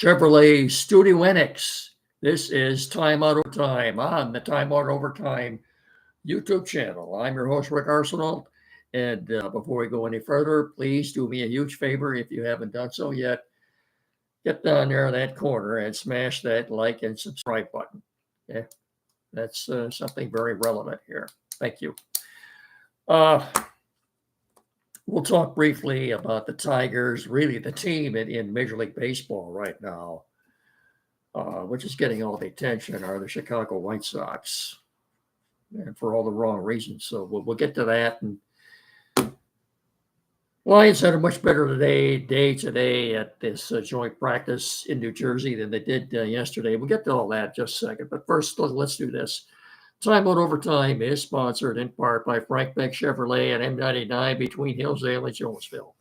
Chevrolet Studio NX. This is Time Out of Time on the Time Out Overtime YouTube channel. I'm your host, Rick Arsenal. And before we go any further, please do me a huge favor if you haven't done so yet. Get down there in that corner and smash that like and subscribe button. Okay? That's something very relevant here. Thank you. Uh, we'll talk briefly about the Tigers, really the team in Major League Baseball right now. Which is getting all the attention, are the Chicago White Sox, and for all the wrong reasons. So we'll get to that. And Lions had a much better day today at this joint practice in New Jersey than they did yesterday. We'll get to all that in just a second. But first, let's do this. Time Out Overtime is sponsored in part by Frank Beck Chevrolet and M99 between Hillsdale and Jonesville.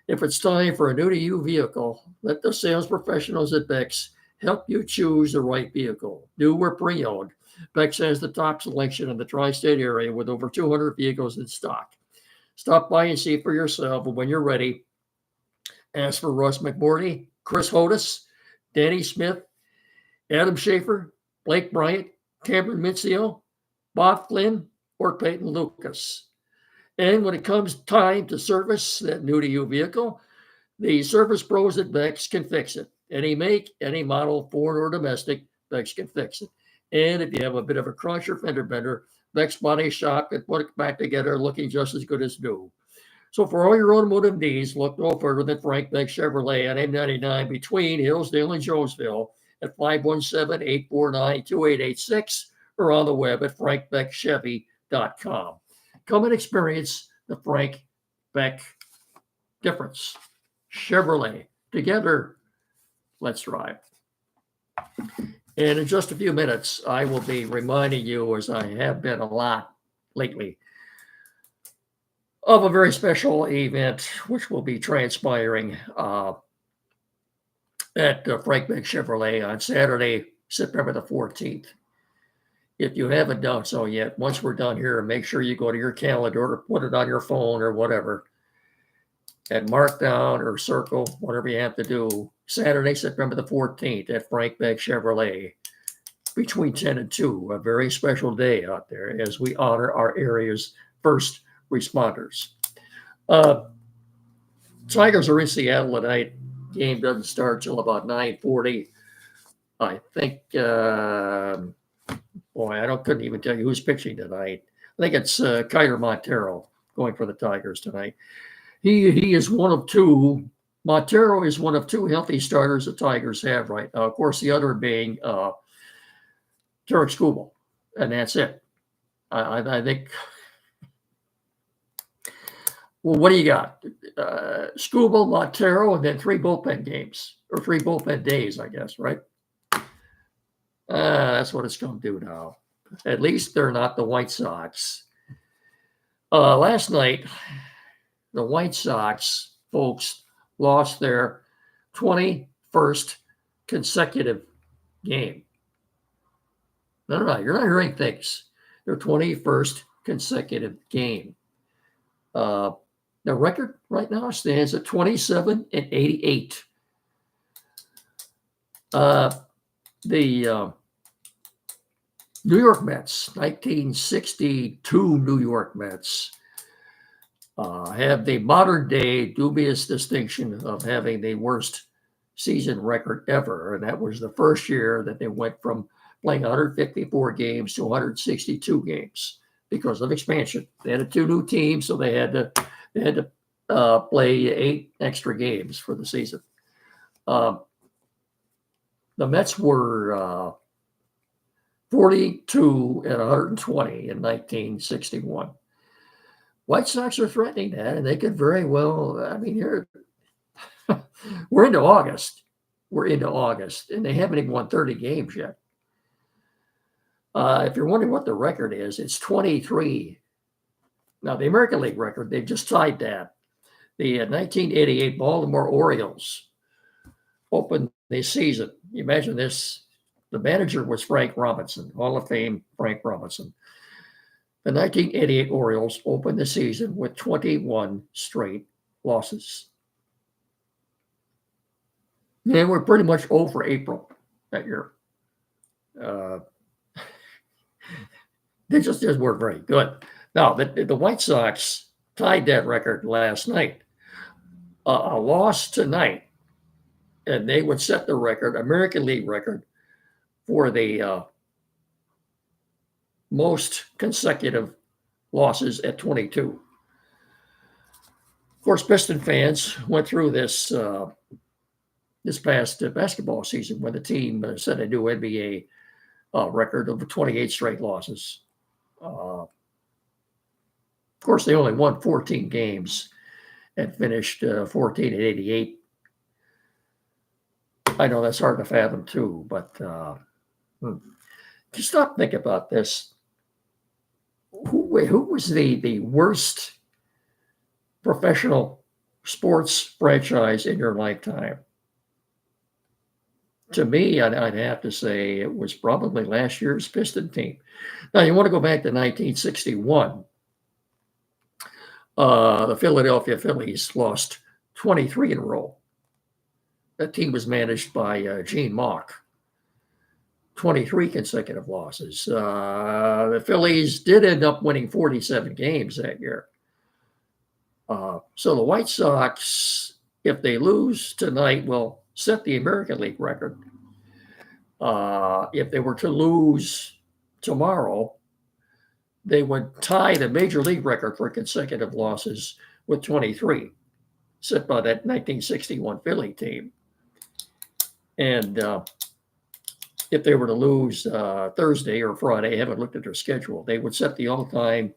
If it's time for a new-to-you vehicle, let the sales professionals at Beck's help you choose the right vehicle, new or pre-owned. Beck's has the top selection in the tri-state area with over 200 vehicles in stock. Stop by and see for yourself, and when you're ready, ask for Russ McMorty, Chris Hodis, Danny Smith, Adam Schaefer, Blake Bryant, Cameron Mincio, Bob Flynn, or Peyton Lucas. And when it comes time to service that new-to-you vehicle, the service pros at Beck's can fix it. Any make, any model, foreign or domestic, Beck's can fix it. And if you have a bit of a crunch or fender bender, Beck's Body Shop can put it back together looking just as good as new. So for all your automotive needs, look no further than Frank Beck Chevrolet on M99 between Hillsdale and Jonesville at 517-849-2886 or on the web at frankbeckchevy.com. Come and experience the Frank Beck difference. Chevrolet. Together, let's drive. And in just a few minutes, I will be reminding you, as I have been a lot lately, of a very special event which will be transpiring at Frank Beck Chevrolet on Saturday, September the 14th. If you haven't done so yet, once we're done here, make sure you go to your calendar or put it on your phone or whatever and mark down or circle, whatever you have to do, Saturday, September the 14th at Frank Beck Chevrolet between 10 and 2, a very special day out there as we honor our area's first responders. Tigers are in Seattle tonight. Game doesn't start till about 9:40. I think, couldn't even tell you who's pitching tonight. I think it's Kyler Montero going for the Tigers tonight. He is one of two. Montero is one of two healthy starters the Tigers have right now. Of course, the other being Tarek Skubal, and that's it. I think. Well, what do you got? Skubal, Montero, and then three bullpen games or three bullpen days, I guess, right? That's what it's going to do now. At least they're not the White Sox. Last night, the White Sox, folks, lost their 21st consecutive game. No, you're not hearing things. Their 21st consecutive game. The record right now stands at 27-88. The New York Mets, 1962 New York Mets, have the modern day dubious distinction of having the worst season record ever. And that was the first year that they went from playing 154 games to 162 games because of expansion. They had two new teams, so they had to play 8 extra games for the season. The Mets were 42 and 120 in 1961. White Sox are threatening that, and they could very well. I mean, we're into August. And they haven't even won 30 games yet. If you're wondering what the record is, it's 23. Now, the American League record, they've just tied that. The 1988 Baltimore Orioles opened the season. You imagine this. The manager was Frank Robinson, Hall of Fame Frank Robinson. The 1988 Orioles opened the season with 21 straight losses. And we're pretty much over April that year. Uh, they just weren't very good. Now, the White Sox tied that record last night. A loss tonight, and they would set the record, American League record, for the most consecutive losses at 22. Of course, Piston fans went through this this past basketball season when the team set a new NBA record of 28 straight losses. Of course, they only won 14 games and finished 14 and 88. I know that's hard to fathom too, but just stop thinking about this. Who was the worst professional sports franchise in your lifetime? To me, I'd have to say it was probably last year's Piston team. Now, you want to go back to 1961. The Philadelphia Phillies lost 23 in a row. That team was managed by Gene Mauch. 23 consecutive losses. The Phillies did end up winning 47 games that year. So the White Sox, if they lose tonight, will set the American League record. If they were to lose tomorrow, they would tie the Major League record for consecutive losses with 23, set by that 1961 Philly team. And if they were to lose Thursday or Friday, I haven't looked at their schedule, they would set the all-time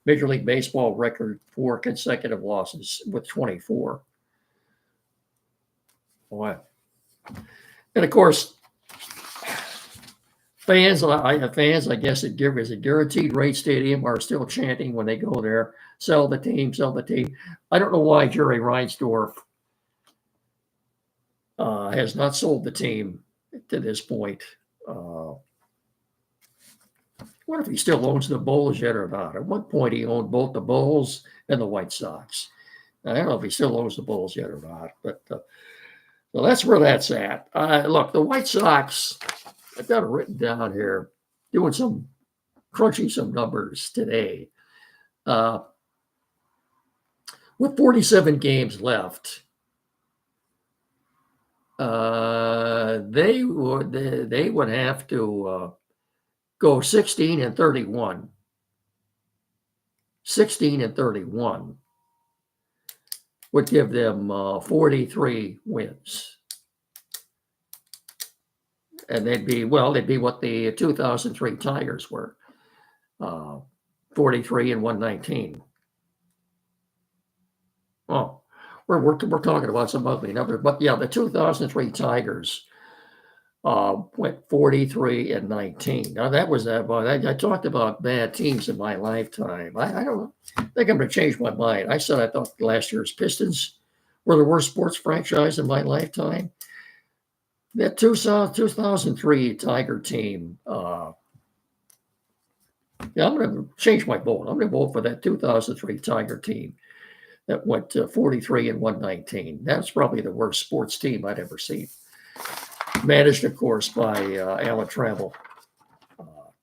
Major League Baseball record for consecutive losses with 24. Boy. And of course, fans, I guess it is a guaranteed rate stadium, are still chanting when they go there, sell the team, sell the team. I don't know why Jerry Reinsdorf has not sold the team to this point. What if he still owns the Bulls yet or not? At one point, he owned both the Bulls and the White Sox. I don't know if he still owns the Bulls yet or not, but so that's where that's at. Look, the White Sox, I've got it written down here, crunching some numbers today. With 47 games left, they would have to go 16 and 31. 16 and 31 would give them 43 wins. And they'd be what the 2003 Tigers were, 43 and 119. Oh, we're talking about some ugly numbers, but yeah, the 2003 Tigers went 43 and 19. Now that was that. I talked about bad teams in my lifetime. I don't think I'm going to change my mind. I said I thought last year's Pistons were the worst sports franchise in my lifetime. That 2003 Tiger team. I'm going to change my vote. I'm going to vote for that 2003 Tiger team that went 43 and 119. That's probably the worst sports team I'd ever seen. Managed, of course, by Alan Trammell.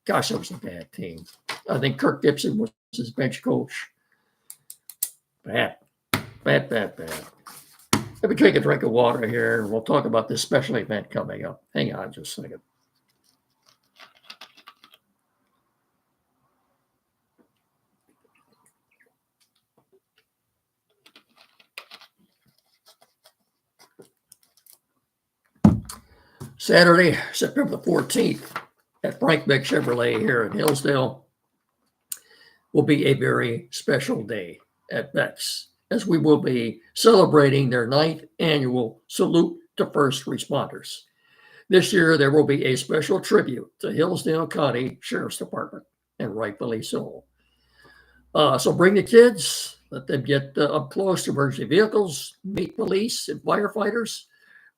Gosh, that was a bad team. I think Kirk Gibson was his bench coach. Bad. Let me take a drink of water here, and we'll talk about this special event coming up. Hang on just a second. Saturday, September the 14th, at Frank Beck Chevrolet here in Hillsdale, will be a very special day at Beck's, as we will be celebrating their 9th annual Salute to First Responders. This year, there will be a special tribute to Hillsdale County Sheriff's Department, and rightfully so. So bring the kids, let them get up close to emergency vehicles, meet police and firefighters,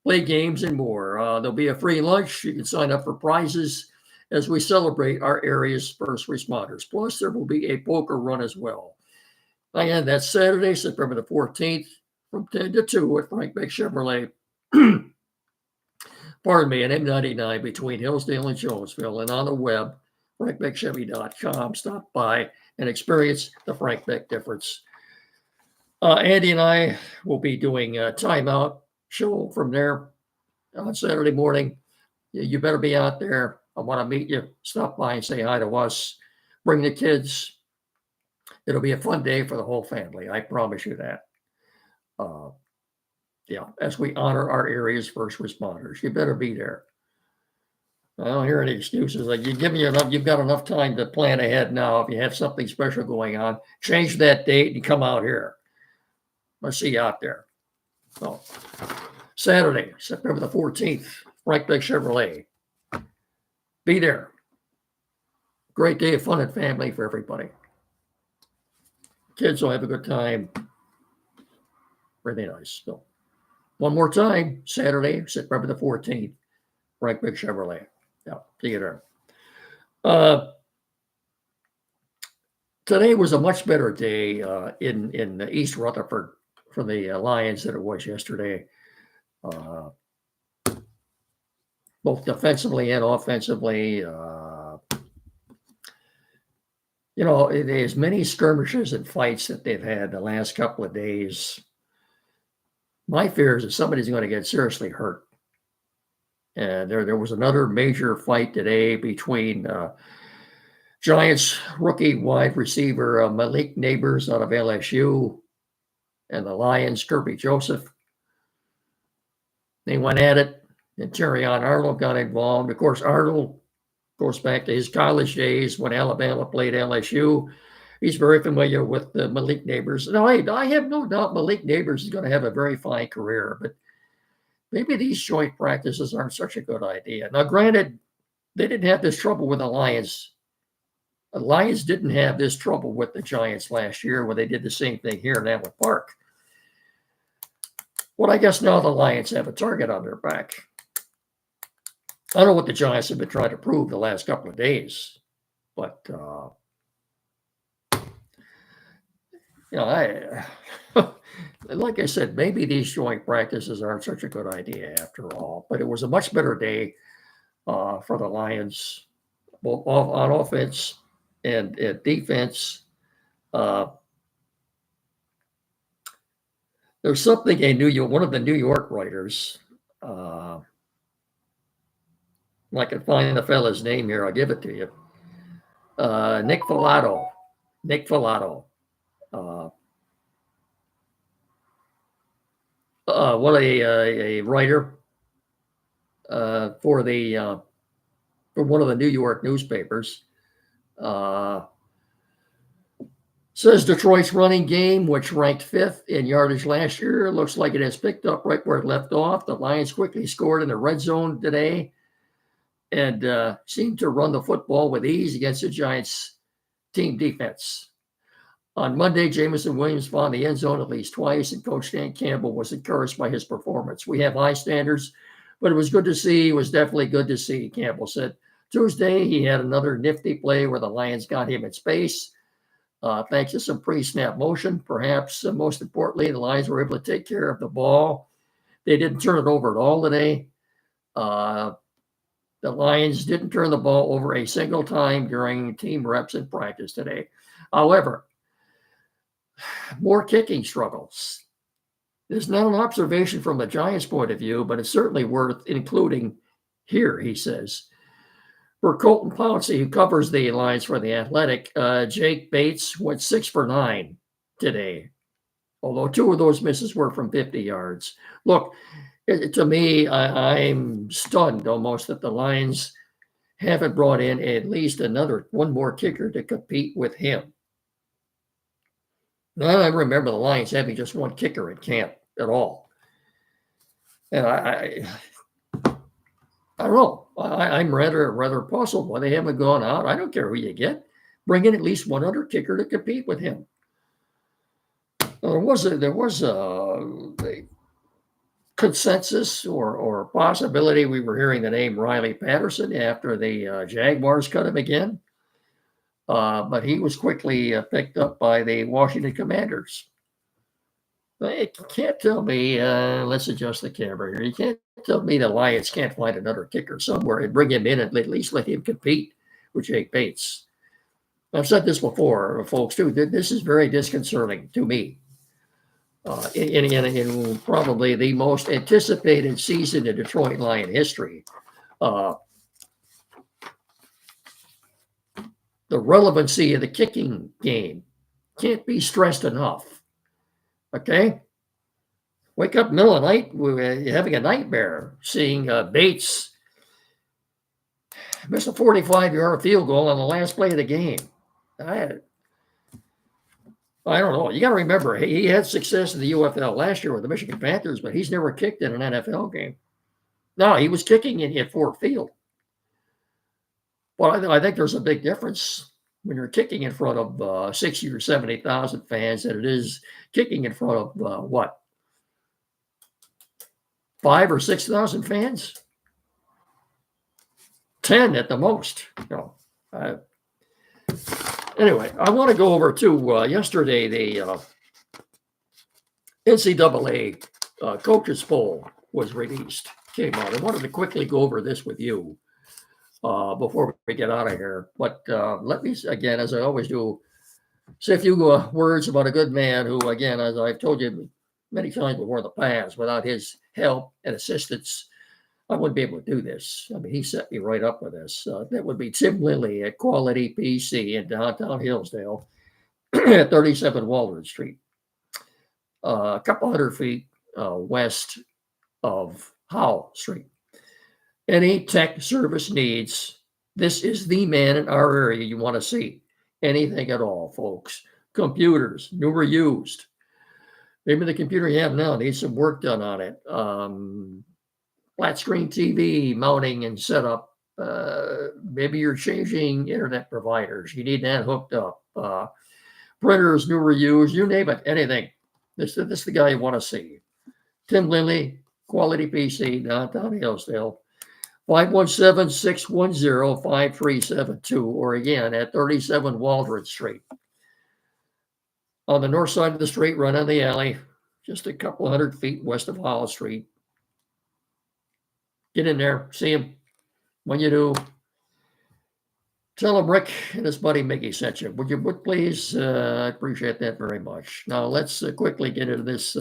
play games, and more. There'll be a free lunch. You can sign up for prizes as we celebrate our area's first responders. Plus, there will be a poker run as well. Again, that's Saturday, September the 14th, from 10 to 2 at Frank Beck Chevrolet. pardon me, an M99 between Hillsdale and Jonesville, and on the web, frankbeckchevy.com. Stop by and experience the Frank Beck difference. Andy and I will be doing a timeout show from there on Saturday morning. You better be out there. I want to meet you. Stop by and say hi to us. Bring the kids. It'll be a fun day for the whole family. I promise you that. As we honor our area's first responders, you better be there. I don't hear any excuses. Like you've got enough time to plan ahead now. If you have something special going on, change that date and come out here. I'll see you out there. So, Saturday, September the 14th, Frank Beck Chevrolet. Be there. Great day of fun and family for everybody. Kids will have a good time. Really nice. So, one more time, Saturday, September the 14th, Frank Beck Chevrolet. Yeah, see you there. Today was a much better day in East Rutherford for the Lions than it was yesterday. Both defensively and offensively. As many skirmishes and fights that they've had the last couple of days, my fear is that somebody's going to get seriously hurt. And there was another major fight today between Giants rookie wide receiver Malik Neighbors out of LSU and the Lions' Kirby Joseph. They went at it, and Terrion Arnold got involved. Of course, Arnold goes back to his college days when Alabama played LSU. He's very familiar with Malik Neighbors. Now, I have no doubt Malik Neighbors is going to have a very fine career, but maybe these joint practices aren't such a good idea. Now, granted, they didn't have this trouble with the Lions. The Lions didn't have this trouble with the Giants last year when they did the same thing here in Allen Park. Well, I guess now the Lions have a target on their back. I don't know what the Giants have been trying to prove the last couple of days, but like I said, maybe these joint practices aren't such a good idea after all. But it was a much better day for the Lions, both on offense and defense. There's something one of the New York writers. I can find the fella's name here. I'll give it to you. Nick Filato. What a writer for one of the New York newspapers. Says Detroit's running game, which ranked 5th in yardage last year, looks like it has picked up right where it left off. The Lions quickly scored in the red zone today and seemed to run the football with ease against the Giants' team defense. On Monday, Jamison Williams found the end zone at least twice, and Coach Dan Campbell was encouraged by his performance. We have high standards, but it was good to see. It was definitely good to see, Campbell said. Tuesday, he had another nifty play where the Lions got him in space. Thanks to some pre-snap motion. Perhaps most importantly, the Lions were able to take care of the ball. They didn't turn it over at all today. The Lions didn't turn the ball over a single time during team reps in practice today. However, more kicking struggles. This is not an observation from the Giants' point of view, but it's certainly worth including here, he says. For Colton Pouncey, who covers the Lions for The Athletic, Jake Bates went 6 for 9 today, although 2 of those misses were from 50 yards. Look, to me, I'm stunned almost that the Lions haven't brought in at least one more kicker to compete with him. Now, I remember the Lions having just one kicker in camp at all. And I don't know. I'm rather puzzled why they haven't gone out. I don't care who you get. Bring in at least one other kicker to compete with him. There was a consensus or possibility. We were hearing the name Riley Patterson after the Jaguars cut him again. But he was quickly picked up by the Washington Commanders. You can't tell me, let's adjust the camera here. You can't tell me the Lions can't find another kicker somewhere and bring him in and at least let him compete with Jake Bates. I've said this before, folks, too. This is very disconcerting to me. In probably the most anticipated season in Detroit Lion history, the relevancy of the kicking game can't be stressed enough. Okay? Wake up middle of the night, you're having a nightmare seeing Bates miss a 45-yard field goal on the last play of the game. I don't know. You got to remember, he had success in the UFL last year with the Michigan Panthers, but he's never kicked in an NFL game. No, he was kicking at Ford Field. Well, I think there's a big difference when you're kicking in front of 60 or 70,000 fans than it is kicking in front of, 5 or 6,000 fans? 10 at the most. Anyway, I want to go over to yesterday, the NCAA coaches poll was released, came out. I wanted to quickly go over this with you before we get out of here. But let me, again, as I always do, say a few words about a good man who, again, as I've told you many times before in the past, without his help and assistance, I wouldn't be able to do this. I mean, he set me right up with this. That would be Tim Lilly at Quality PC in downtown Hillsdale at 37 Waldron Street, a couple hundred feet west of Howell Street. Any tech service needs, this is the man in our area you want to see. Anything at all, folks. Computers, new or used. Maybe the computer you have now needs some work done on it. Flat screen TV mounting and setup. Maybe you're changing internet providers. You need that hooked up. Printers, new or used, you name it, anything. This is the guy you want to see. Tim Lilly, Quality PC, downtown Hillsdale. 517-610-5372, or again at 37 Waldron Street. On the north side of the street, right on the alley, just a couple hundred feet west of Howell Street. Get in there, see him. When you do, tell him Rick and his buddy Mickey sent you. Would you please? I appreciate that very much. Now let's quickly get into this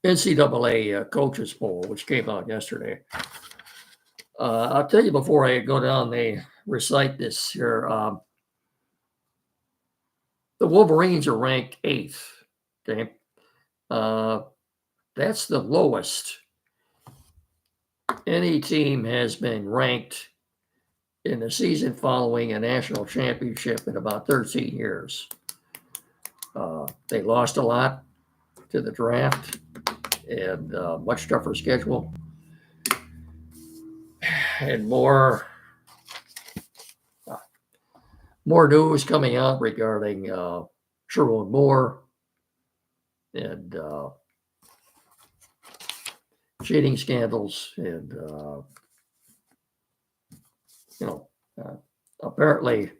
NCAA coaches poll, which came out yesterday. I'll tell you before I go down, they recite this here. The Wolverines are ranked 8th. Okay, that's the lowest any team has been ranked in the season following a national championship in about 13 years. They lost a lot to the draft and much tougher schedule. And more news coming out regarding Sherwood Moore and cheating scandals, and apparently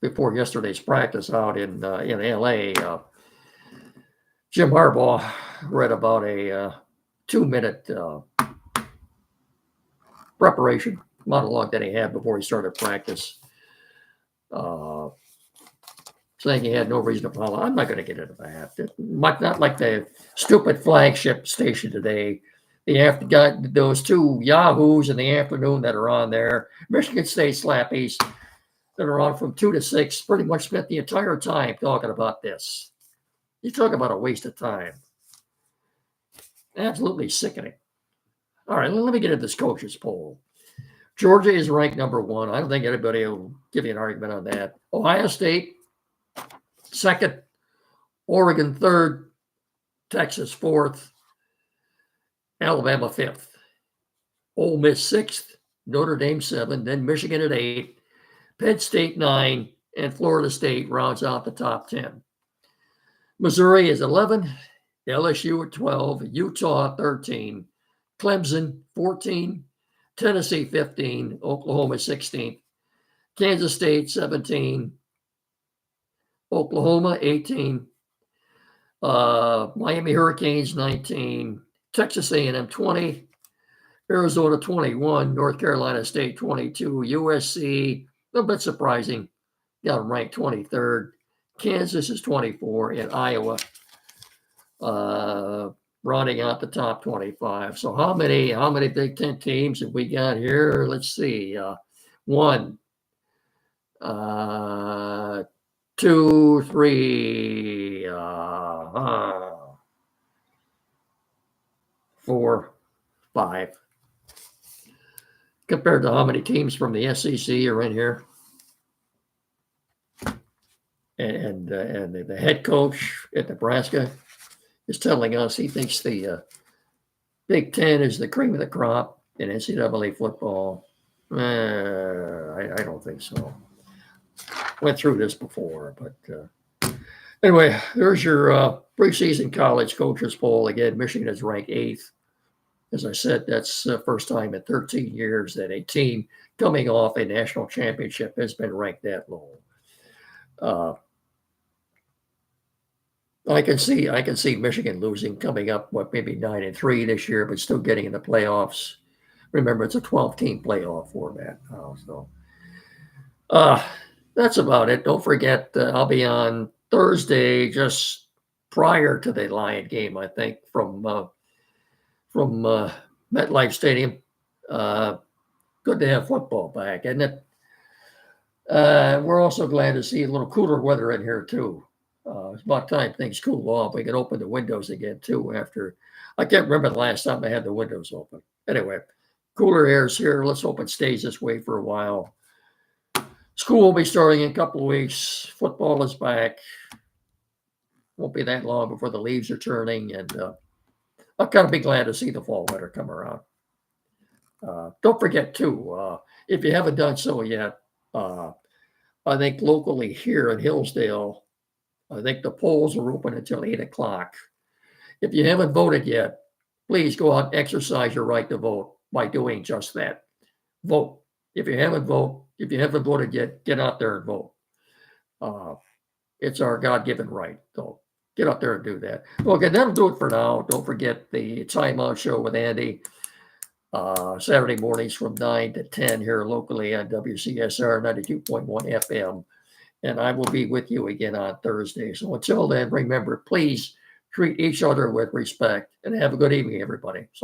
before yesterday's practice out in LA, Jim Harbaugh read about a 2-minute preparation monologue that he had before he started practice, saying he had no reason to apologize. I'm not going to get into that. Not like the stupid flagship station today. They got those two yahoos in the afternoon that are on there, Michigan State slappies that are on from 2 to 6, pretty much spent the entire time talking about this. You talk about a waste of time. Absolutely sickening. All right, let me get into this coaches poll. Georgia is ranked number 1. I don't think anybody will give you an argument on that. Ohio State, 2nd. Oregon, 3rd. Texas, 4th. Alabama, 5th. Ole Miss, 6th. Notre Dame, 7th. Then Michigan at 8. Penn State, 9. And Florida State rounds out the top 10. Missouri is 11. LSU at 12. Utah, 13. Clemson, 14. Tennessee, 15. Oklahoma, 16th. Kansas State, 17. Oklahoma, 18. Miami Hurricanes, 19. Texas A&M 20, Arizona 21, North Carolina State 22, USC, a little bit surprising, got them ranked 23rd. Kansas is 24, and Iowa rounding out the top 25. So how many Big Ten teams have we got here? Let's see. One, 2, 3, 4, 5. Compared to how many teams from the SEC are in here. And the head coach at Nebraska is telling us he thinks the Big Ten is the cream of the crop in NCAA football. I don't think so. Went through this before, but anyway, there's your preseason college coaches poll. Again, Michigan is ranked 8th. As I said, that's the first time in 13 years that a team coming off a national championship has been ranked that low. I can see Michigan losing, coming up, maybe 9-3 this year, but still getting in the playoffs. Remember, it's a 12-team playoff format now. So that's about it. Don't forget, I'll be on Thursday, just prior to the Lion game, I think, from MetLife Stadium. Good to have football back, isn't it? We're also glad to see a little cooler weather in here, too. It's about time things cool off. We can open the windows again, too, after I can't remember the last time I had the windows open. Anyway, cooler air's here. Let's hope it stays this way for a while. School will be starting in a couple of weeks. Football is back. Won't be that long before the leaves are turning, and I'll kind of be glad to see the fall weather come around. Don't forget, too, if you haven't done so yet, I think locally here in Hillsdale, I think the polls are open until 8 o'clock. If you haven't voted yet, please go out and exercise your right to vote by doing just that. Vote. If you haven't voted yet, get out there and vote. It's our God-given right. So get out there and do that. Okay, that'll do it for now. Don't forget the Timeout Show with Andy. Saturday mornings from 9 to 10 here locally on WCSR 92.1 FM. And I will be with you again on Thursday. So until then, remember, please treat each other with respect and have a good evening, everybody. So